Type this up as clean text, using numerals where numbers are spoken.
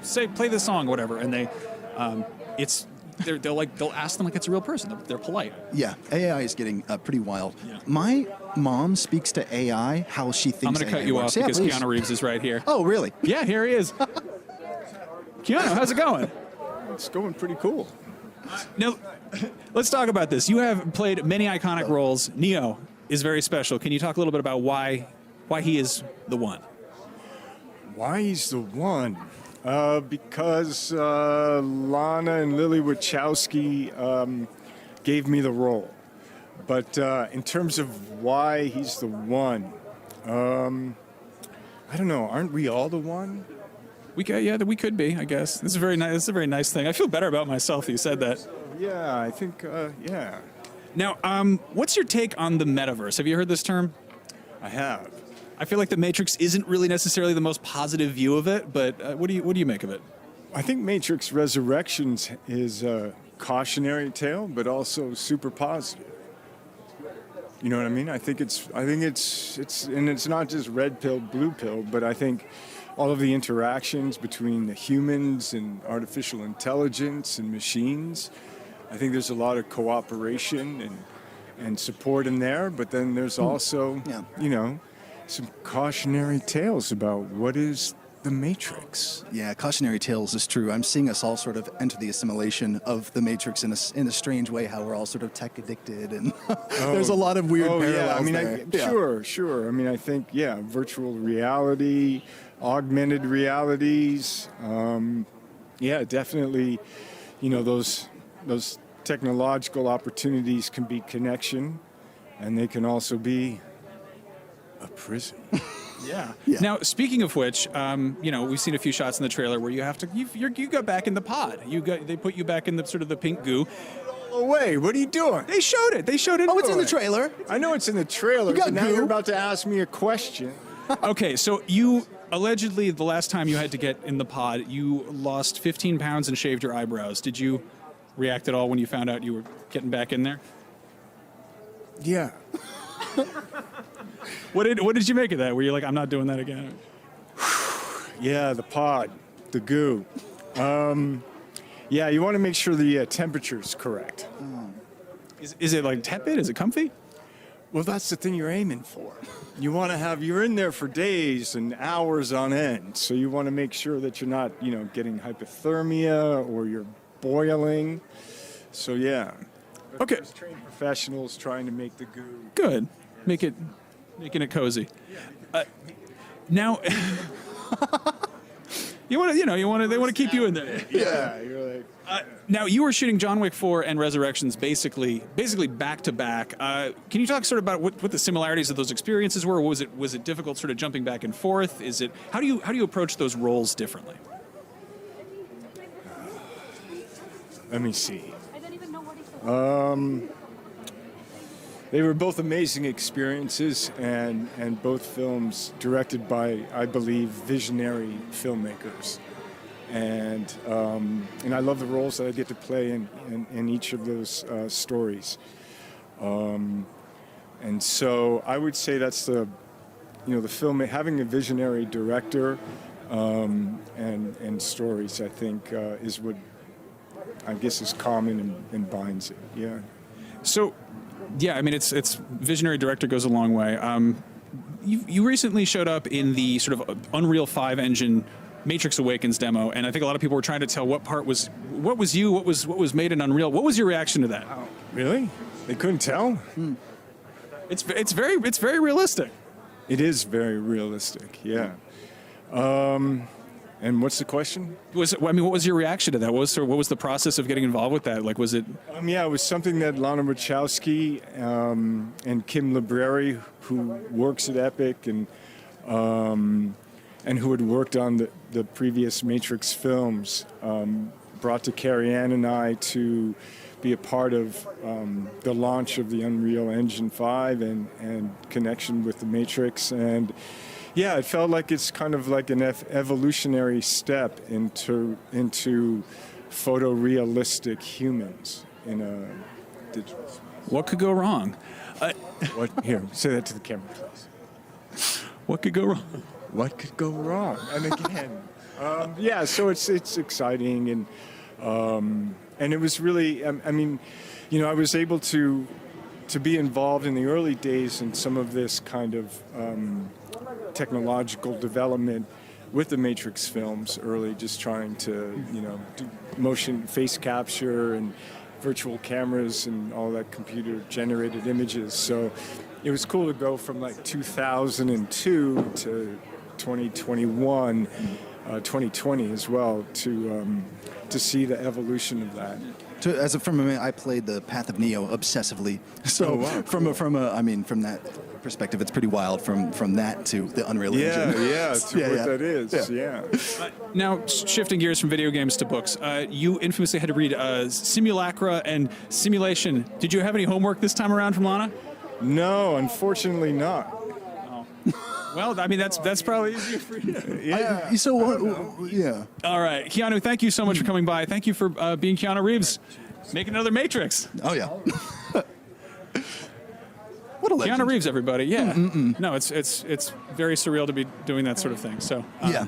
say play this song, or whatever, and they'll ask them like it's a real person. They're polite. Yeah, AI is getting pretty wild. Yeah. My mom speaks to AI how she thinks. I'm going to cut you off because Keanu Reeves is right here. Oh, really? Yeah, here he is. Keanu, how's it going? It's going pretty cool. Now, let's talk about this. You have played many iconic roles. Neo is very special. Can you talk a little bit about why he is the one? Why he's the one? Because Lana and Lily Wachowski gave me the role. But in terms of why he's the one, I don't know. Aren't we all the one? We could be, I guess. This is very nice. This is a very nice thing. I feel better about myself that you said that. Yeah, I think, yeah. Now, what's your take on the metaverse? Have you heard this term? I have. I feel like the Matrix isn't really necessarily the most positive view of it, but what do you make of it? I think Matrix Resurrections is a cautionary tale, but also super positive. You know what I mean? I think it's, and it's not just red pill, blue pill, but I think all of the interactions between the humans and artificial intelligence and machines, I think there's a lot of cooperation and support in there, but then there's also, you know, some cautionary tales about what is the Matrix. Yeah, cautionary tales is true. I'm seeing us all sort of enter the assimilation of the Matrix in a strange way, how we're all sort of tech addicted, and there's a lot of weird parallels I mean, there. Sure. I mean, I think, virtual reality, augmented realities. Definitely, you know, those technological opportunities can be connection, and they can also be a prison. Yeah. Now, speaking of which, you know, we've seen a few shots in the trailer where you got back in the pod. They put you back in the sort of the pink goo. Oh, wait, what are you doing? They showed it. Oh, it's in the trailer. I know it's in the trailer, You got but now goo. you're about to ask me a question. Okay, so you allegedly the last time you had to get in the pod, you lost 15 pounds and shaved your eyebrows. Did you react at all when you found out you were getting back in there? Yeah. What did you make of that? Were you like, I'm not doing that again? Yeah, the pod, the goo. You want to make sure the temperature's correct. Is it like tepid? Is it comfy? Well, that's the thing you're aiming for. You want to you're in there for days and hours on end, so you want to make sure that you're not, you know, getting hypothermia or you're boiling. So, yeah. Okay. There's trained professionals trying to make the goo. Good. Making it cozy. Now, they want to keep you in there. Yeah, you're like. Now, you were shooting John Wick 4 and Resurrections basically back to back. Can you talk sort of about what the similarities of those experiences were? Was it difficult sort of jumping back and forth? How do you approach those roles differently? Let me see. They were both amazing experiences, and both films directed by, I believe, visionary filmmakers. And I love the roles that I get to play in each of those stories. And so I would say that's the film, having a visionary director and stories, I think, is what I guess is common and binds it. Yeah. So, yeah, I mean, it's visionary director goes a long way. You recently showed up in the sort of Unreal 5 engine Matrix Awakens demo, and I think a lot of people were trying to tell what was you, what was made in Unreal. What was your reaction to that? Oh, really? They couldn't tell? It's very realistic. It is very realistic. Yeah. And what's the question? What was your reaction to that? What was the process of getting involved with that? Like, was it? It was something that Lana Wachowski and Kim Libreri, who works at Epic and who had worked on the previous Matrix films, brought to Carrie Ann and I to be a part of the launch of the Unreal Engine 5 and connection with the Matrix. And yeah, it felt like it's kind of like an evolutionary step into photorealistic humans in a digital space. What could go wrong? Here, say that to the camera, please. What could go wrong? What could go wrong? And again, Yeah, so it's exciting, and it was really, I mean, you know, I was able to be involved in the early days in some of this kind of technological development with the Matrix films early, just trying to, you know, do motion face capture and virtual cameras and all that computer generated images. So it was cool to go from like 2002 to 2021, 2020 as well, to see the evolution of that. I played the Path of Neo obsessively. So from that perspective, it's pretty wild from that to the Unreal Engine. That is. Yeah. Now, shifting gears from video games to books, you infamously had to read Simulacra and Simulation. Did you have any homework this time around from Lana? No, unfortunately not. Well, I mean, that's probably easier for you. Yeah. Yeah. All right. Keanu, thank you so much for coming by. Thank you for being Keanu Reeves. Make another Matrix. Oh, yeah. What a legend. Keanu Reeves, everybody. Yeah. No, it's very surreal to be doing that sort of thing. So Yeah.